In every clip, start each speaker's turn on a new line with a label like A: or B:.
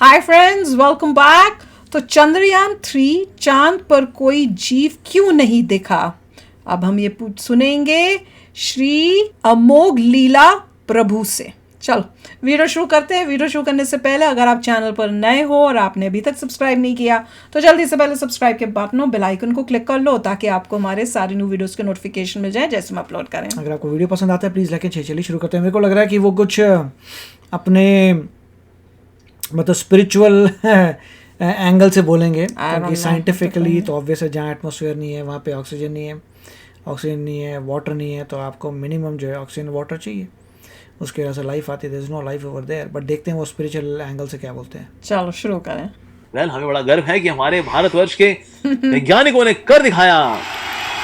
A: Hi friends, welcome back. तो चंद्रयान 3 चांद पर कोई जीव क्यों नहीं दिखा। अब हम ये सुनेंगे श्री अमोघ लीला प्रभु से। चलो वीडियो शुरू करते हैं। वीडियो शुरू करने से पहले अगर आप चैनल पर नए हो और आपने अभी तक सब्सक्राइब नहीं किया तो जल्दी से पहले सब्सक्राइब के बटन और बेल आइकन को क्लिक कर लो ताकि आपको हमारे सारे न्यू वीडियोस के नोटिफिकेशन मिल जाए जैसे हम अपलोड करें।
B: अगर आपको वीडियो पसंद आता है प्लीज़ लाइक एंड चलिए शुरू करते हैं। मेरे को लग रहा है कि वो कुछ अपने मतलब स्पिरिचुअल एंगल से बोलेंगे, क्योंकि साइंटिफिकली तो ऑब्वियस है जहाँ एटमॉस्फेयर नहीं है वहाँ पे ऑक्सीजन नहीं है, वाटर नहीं है, तो आपको मिनिमम जो है ऑक्सीजन वाटर चाहिए, उसके वजह से लाइफ आती है। There is no life over there. But देखते हैं वो स्पिरिचुअल एंगल से क्या बोलते हैं।
A: चलो शुरू करें।
C: वेल, हमें बड़ा गर्व है कि हमारे भारतवर्ष के वैज्ञानिकों ने कर दिखाया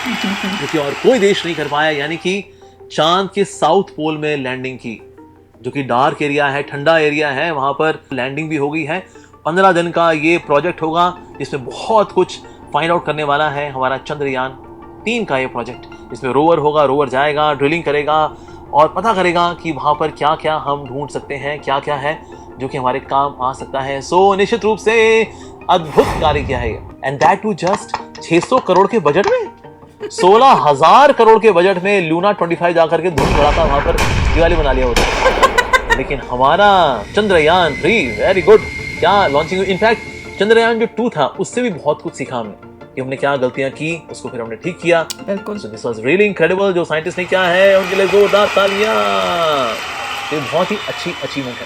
C: जो कि और कोई देश नहीं कर पाया, यानी कि चांद के साउथ पोल में लैंडिंग की, जो कि डार्क एरिया है, ठंडा एरिया है, वहां पर लैंडिंग भी हो गई है। 15 दिन का ये प्रोजेक्ट होगा जिसमें बहुत कुछ फाइंड आउट करने वाला है हमारा चंद्रयान 3 का ये प्रोजेक्ट। इसमें रोवर होगा, रोवर जाएगा, ड्रिलिंग करेगा और पता करेगा कि वहां पर क्या क्या हम ढूंढ सकते हैं, क्या क्या है जो कि हमारे काम आ सकता है। सो निश्चित रूप से अद्भुत कार्य किया है, and that too just 600 crore के बजट में, 16,000 करोड़ के बजट में लूना 25 जाकर के धूम धड़ाका वहां पर दिवाली बना लिया होता। लेकिन हमारा चंद्रयान 3 वेरी गुड, क्या लॉन्चिंग। इनफैक्ट चंद्रयान जो 2 था उससे भी बहुत कुछ सीखा हमने कि हमने क्या गलतियां की, उसको फिर हमने ठीक किया।
A: बिल्कुल।
C: So this was really incredible. जो साइंटिस्ट ने क्या है उनके लिए जोरदार तालियां। ये बहुत ही अच्छी अचीवमेंट है।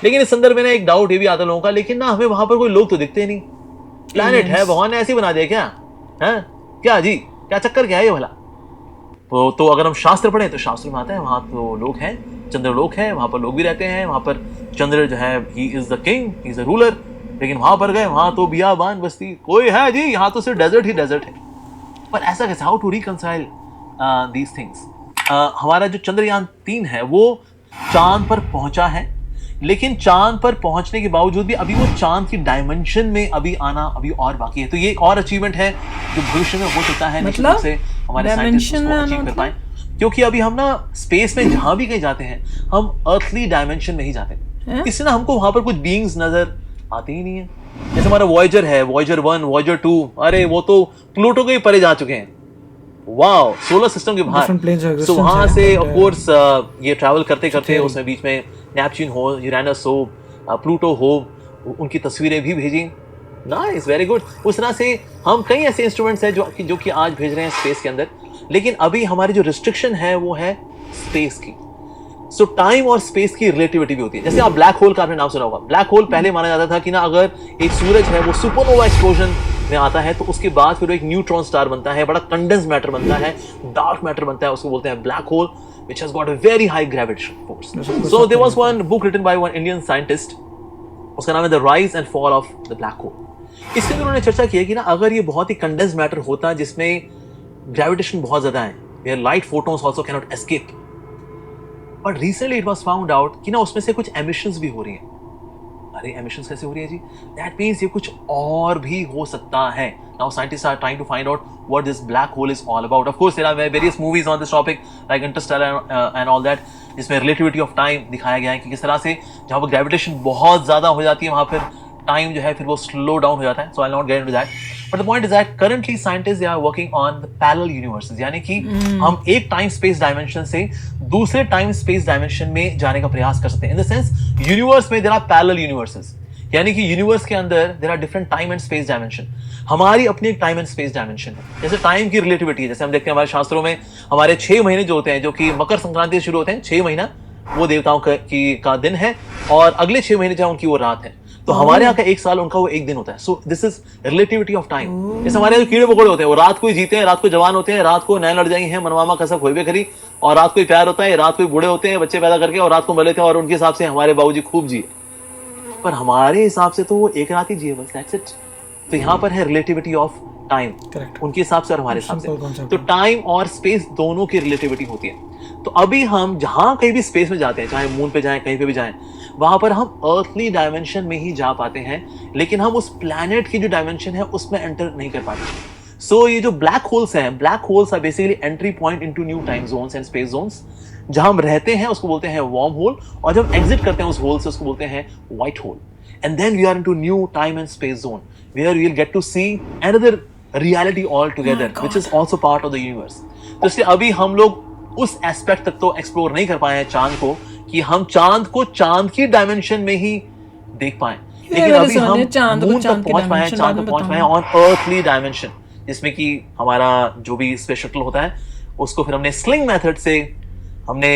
C: लेकिन इस संदर्भ में ना एक डाउट ये भी आता लोगों का, लेकिन ना हमें वहां पर कोई लोग तो दिखते नहीं। प्लैनेट है, भगवान ने ऐसे बना दिया क्या है? क्या जी, क्या चक्कर क्या है ये भला? तो अगर हम शास्त्र पढ़ें तो शास्त्र में आता है वहां तो लोग हैं, चंद्रलोक है, वहां पर लोग भी रहते हैं। वहां पर चंद्र जो है he is the king, he is the ruler. लेकिन वहां पर गए, वहां तो बियाबान बस्ती कोई है जी, यहाँ तो सिर्फ डेजर्ट ही डेजर्ट है। पर ऐसा कैसे, how to reconcile these things. हमारा जो चंद्रयान 3 है वो चांद पर पहुंचा है, लेकिन चांद पर पहुंचने के बावजूद भी अभी वो चांद की डायमेंशन में अभी आना अभी और बाकी है। तो ये एक और अचीवमेंट है जो भविष्य में हो सकता है, निश्चित रूप से हमारे साइंटिस्ट उसको अचीव कर पाए। क्योंकि अभी हम ना स्पेस में जहां भी कहीं जाते हैं हम अर्थली डायमेंशन में ही जाते हैं, इससे ना हमको वहां पर कुछ बीइंग्स नजर आते ही नहीं है। जैसे हमारा वॉयेजर है, वॉयेजर 1, वॉयेजर 2, अरे वो तो प्लूटो के परे जा चुके हैं, वाओ, सोलर सिस्टम के बाहर। तो वहां से ऑफ कोर्स ये ट्रैवल करते करते उसमें बीच में नेपच्यून हो, यूरेनस हो, प्लूटो हो, उनकी तस्वीरें भी भेजी। Nice, very good. उस तरह से हम कई ऐसे इंस्ट्रूमेंट्स हैं जो कि आज भेज रहे हैं स्पेस के अंदर। लेकिन अभी हमारी जो रिस्ट्रिक्शन है वो है स्पेस की। सो टाइम और स्पेस की रिलेटिविटी भी होती है। जैसे आप ब्लैक होल का आपने नाम सुना होगा। ब्लैक होल पहले माना जाता था कि ना अगर एक सूरज है वो सुपरनोवा एक्सप्लोजन में आता है तो उसके बाद फिर एक न्यूट्रॉन स्टार बनता है, बड़ा कंडेंस मैटर बनता है, डार्क मैटर बनता है, उसको बोलते हैं black hole, which has got a very high gravitational force. So there was one book written by one Indian scientist, उसका नाम है The Rise and Fall of the Black Hole. इसके अंदर उन्होंने चर्चा की है कि ना अगर ये बहुत ही कंडेंस मैटर होता जिसमें ग्रेविटेशन बहुत ज्यादा है, where light photons also cannot escape. But recently it was found out कि ना उसमें से कुछ emissions भी हो रही हैं। अरे emissions कैसे हो रही है जी? That means ये कुछ और भी हो सकता है। Now scientists are trying to find out what this black hole is all about. Of course, there are various movies on this topic like Interstellar and all that, जिसमें relativity of time दिखाया गया है कि किस तरह से जहाँ पर gravitation बहुत ज़्यादा हो जाती है वहाँ पर time जो है फिर वो slow down हो जाता है. So I'll not get into that. But the point is that currently scientists they are working on the parallel universes, यानी कि हम एक time space dimension से दूसरे time space dimension में जाने का प्रयास कर सकते हैं. In the sense, universe में there are parallel universes. यानी कि यूनिवर्स के अंदर there are different time and space dimension. हमारी अपनी एक टाइम एंड स्पेस डायमेंशन है। जैसे टाइम की रिलेटिविटी है, जैसे हम देखते हैं हमारे शास्त्रों में हमारे 6 महीने जो होते हैं, जो कि मकर संक्रांति से शुरू होते हैं, 6 महीना वो देवताओं का दिन है और अगले 6 महीने जो उनकी वो रात है। तो हमारे यहाँ का 1 साल उनका वो 1 दिन होता है। So this is relativity of time. जैसे हमारे कीड़े मकोड़े होते हैं वो रात को ही जीते हैं, रात को जवान होते हैं, रात को नए लड़ जाएंगे हैं, मनमामा कसक होइबे करी, और रात को ही प्यार होता है, रात को ही बूढ़े होते हैं बच्चे पैदा करके और रात को मर लेते हैं, और उनके हिसाब से हमारे बाबूजी खूब जिए। पर हमारे हिसाब से तो वो एक रात ही जिए बस, दैट्स इट। तो यहाँ पर है रिलेटिविटी ऑफ टाइम, उनके हिसाब से और हमारे हिसाब से। तो टाइम और स्पेस दोनों की रिलेटिविटी होती है। तो अभी हम जहां कहीं भी स्पेस में जाते हैं, चाहे मून पे जाएं, कहीं पे भी जाएं, वहां पर हम अर्थली डायमेंशन में ही जा पाते हैं, लेकिन हम उस प्लैनेट की जो डायमेंशन है उसमें एंटर नहीं कर पाते। सो ये जो ब्लैक होल्स हैं, black holes are basically entry point into new time zones and space zones. जहां हम रहते हैं उसको बोलते हैं वार्म होल, और जब एग्जिट करते हैं उस होल से उसको बोलते हैं white hole. and then we are into new time and space zone where we will get to see another reality altogether, which is also part of the universe. तो इसलिए अभी हम लोग उस एस्पेक्ट तक तो एक्सप्लोर नहीं कर पाए हैं चांद को कि हम चांद को चांद की डायमेंशन में ही देख पाए, लेकिन अभी हम मून तक पहुंच पाए हैं, चांद तक पहुंच पाए हैं ऑन अर्थली डायमेंशन, जिसमें कि हमारा जो भी स्पेस शटल होता है उसको फिर हमने स्लिंग मेथड से हमने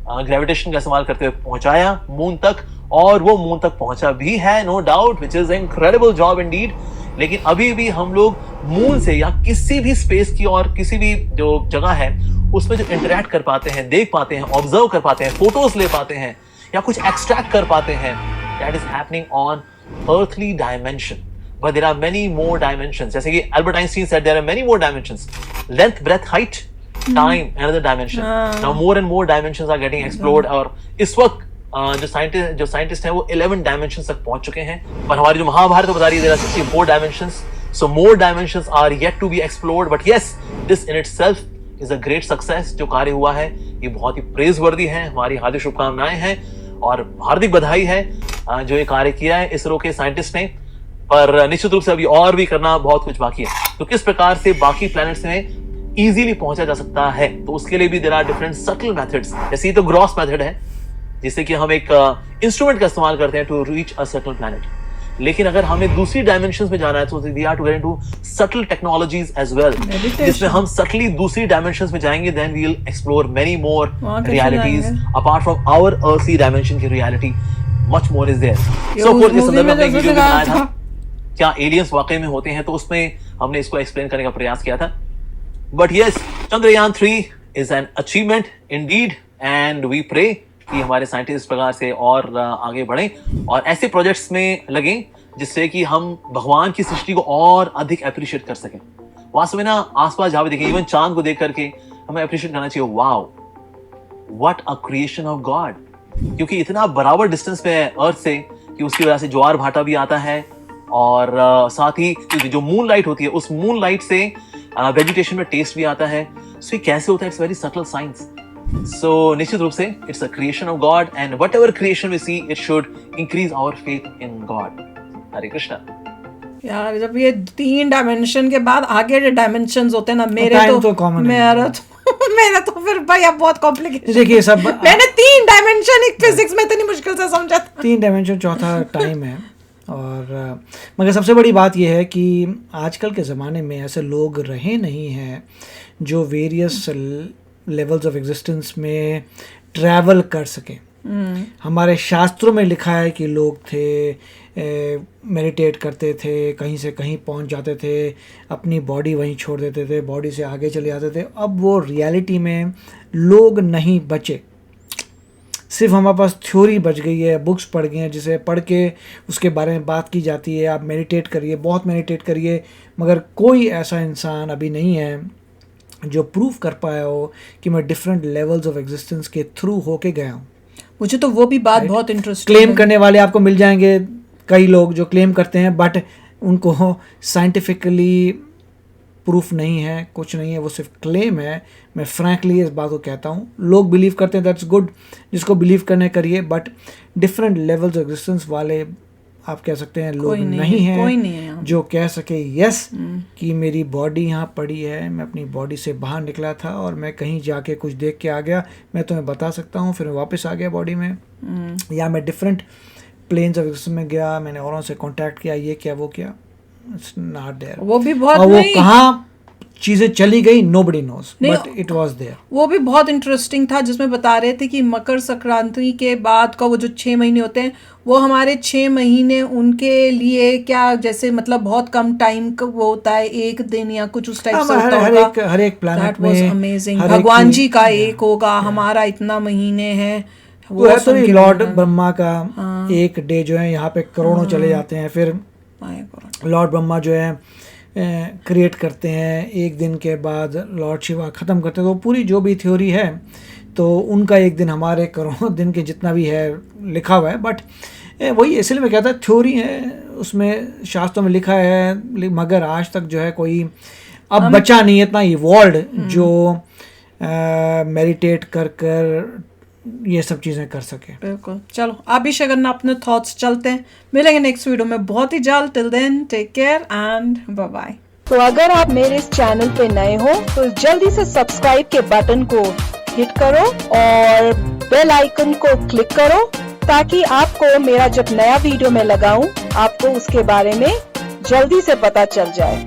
C: ग्रेविटेशन का इस्तेमाल करते हुए पहुंचाया मून तक, और वो मून तक पहुंचा भी है, no doubt, which is incredible job indeed. लेकिन अभी भी हम लोग मून से या किसी भी स्पेस की और किसी भी जो जगह है उसमें जो इंटरेक्ट कर पाते हैं, देख पाते हैं, ऑब्जर्व कर पाते हैं, फोटोज ले पाते हैं या कुछ एक्सट्रैक्ट कर पाते हैं, that is happening on earthly dimension, but there are many more dimensions. जैसे कि Albert Einstein said there are many more dimensions: length, breadth, height, time, another dimension. Now more and more dimensions are getting explored. और इस वक्त जो scientist हैं वो 11 dimensions तक पहुंच चुके हैं, पर हमारी जो महाभारत बता रही है there are 64 dimensions. So more dimensions are yet to be explored. But yes, this in itself is a great success. जो कार्य हुआ है ये बहुत ही प्रेजवर्दी है, हमारी हार्दिक शुभकामनाएं हैं और हार्दिक बधाई है जो ये कार्य किया है इसरो के साइंटिस्ट ने, पर निश्चित रूप से अभी और भी करना बहुत कुछ बाकी है। तो किस प्रकार से बाकी प्लैनेट्स में इजीली पहुंचा जा सकता है, तो उसके लिए भी there are different subtle methods. जैसे ये तो ग्रॉस मेथड है जिससे कि हम एक इंस्ट्रूमेंट का इस्तेमाल करते हैं to reach a subtle planet, लेकिन अगर हमें दूसरी डायमेंशंस में जाना है तो we are to get into subtle technologies as well, जिसमें हम सटली दूसरी डायमेंशंस में जाएंगे, then we will explore many more realities apart from our earthly dimension की reality, much more is there. So for इस संदर्भ में हमने वीडियो बनाया था क्या एलियंस वाकई में होते हैं, तो उसमें हमने इसको एक्सप्लेन करने का प्रयास किया था। But yes, Chandrayaan 3 is an achievement indeed and we pray कि हमारे साइंटिस्ट इस प्रकार से और आगे बढ़ें और ऐसे प्रोजेक्ट्स में लगें जिससे कि हम भगवान की सृष्टि को और अधिक अप्रिशिएट कर सकें। वास्तव में ना आसपास जहां भी देखें, इवन चांद को देख करके हमें अप्रिशिएट करना चाहिए, wow what a creation of God, क्योंकि इतना बराबर डिस्टेंस पे है अर्थ से कि उसकी वजह से ज्वार भाटा भी आता है, और साथ ही जो मून लाइट होती है उस मून लाइट से वेजिटेशन में टेस्ट भी आता है। सो ये कैसे होता है, it's very subtle science. So निश्चित रूप से it's a creation of God and whatever creation we see it should increase our faith in God. हरे कृष्णा।
A: यार जब ये 3 डायमेंशन के बाद आगे जो डायमेंशंस होते हैं ना, मेरा तो फिर भाई अब बहुत कॉम्प्लिकेटेड।
B: देखिए सब
A: मैंने 3 डायमेंशन एक फिजिक्स में इतनी मुश्किल से समझा था।
B: 3 डायमेंशन, चौथा टाइम है। और मगर सबसे बड़ी बात यह है कि आजकल के ज़माने में ऐसे लोग रहे नहीं हैं जो वेरियस लेवल्स ऑफ एग्जिस्टेंस में ट्रैवल कर सकें। हमारे शास्त्रों में लिखा है कि लोग थे, मेडिटेट करते थे, कहीं से कहीं पहुंच जाते थे, अपनी बॉडी वहीं छोड़ देते थे, बॉडी से आगे चले जाते थे। अब वो रियलिटी में लोग नहीं बचे, सिर्फ हमारे पास थ्योरी बच गई है, बुक्स पढ़ गई हैं जिसे पढ़ के उसके बारे में बात की जाती है। आप मेडिटेट करिए, बहुत मेडिटेट करिए, मगर कोई ऐसा इंसान अभी नहीं है जो प्रूव कर पाया हो कि मैं डिफरेंट लेवल्स ऑफ एग्जिस्टेंस के थ्रू होके गया हूँ।
A: मुझे तो वो भी बात बहुत इंटरेस्टिंग
B: क्लेम करने वाले आपको मिल जाएंगे, कई लोग जो क्लेम करते हैं, बट उनको साइंटिफिकली प्रूफ नहीं है, कुछ नहीं है, वो सिर्फ क्लेम है। मैं फ्रैंकली इस बात को कहता हूँ, लोग बिलीव करते हैं, दैट्स गुड, जिसको बिलीव करने करिए, but different levels of existence वाले आप कह सकते हैं लोग नहीं है जो कह सके यस कि मेरी बॉडी यहाँ पड़ी है, मैं अपनी बॉडी से बाहर निकला था और मैं कहीं जाके कुछ देख के आ गया, मैं तुम्हें बता सकता हूँ, फिर मैं वापस आ गया बॉडी में, या मैं डिफरेंट प्लेन्स ऑफ एग्जिस्टेंस में गया, मैंने औरों से कांटेक्ट किया, ये क्या वो क्या, इट्स नॉट देयर।
A: वो भी बहुत
B: और वो कहाँ चीजें चली गई nobody knows, but it was there।
A: वो भी बहुत इंटरेस्टिंग था जिसमें बता रहे थे कि मकर संक्रांति के बाद का वो जो 6 महीने होते हैं, वो हमारे 6 महीने उनके लिए क्या, जैसे मतलब बहुत कम टाइम का वो होता है, 1 दिन या कुछ उस टाइप से होता होगा।
B: हर एक प्लैनेट में
A: अमेजिंग, भगवान जी का एक होगा, हमारा इतना महीने है।
B: वो है तो लॉर्ड ब्रह्मा का एक डे जो है यहाँ पे करोड़ों चले जाते हैं, फिर लॉर्ड ब्रह्मा जो है क्रिएट करते हैं, एक दिन के बाद लॉर्ड शिवा ख़त्म करते हैं। तो पूरी जो भी थ्योरी है तो उनका एक दिन हमारे करोड़ों दिन के जितना भी है लिखा हुआ है, बट वही इसलिए मैं कहता है थ्योरी है, उसमें शास्त्रों में लिखा है, मगर आज तक जो है कोई अब बचा नहीं है इतना इवॉल्व जो मेडिटेट कर ये सब चीज़ें कर सके।
A: बिल्कुल। चलो आप भी शेयर करना अपने थॉट्स। चलते हैं, मिलेंगे नेक्स्ट वीडियो में बहुत ही जल्द। Till then take care and bye bye.
D: तो अगर आप मेरे इस चैनल पे नए हो तो जल्दी से सब्सक्राइब के बटन को हिट करो और बेल आइकन को क्लिक करो ताकि आपको मेरा जब नया वीडियो मैं लगाऊं आपको उसके बारे में जल्दी से पता चल जाए।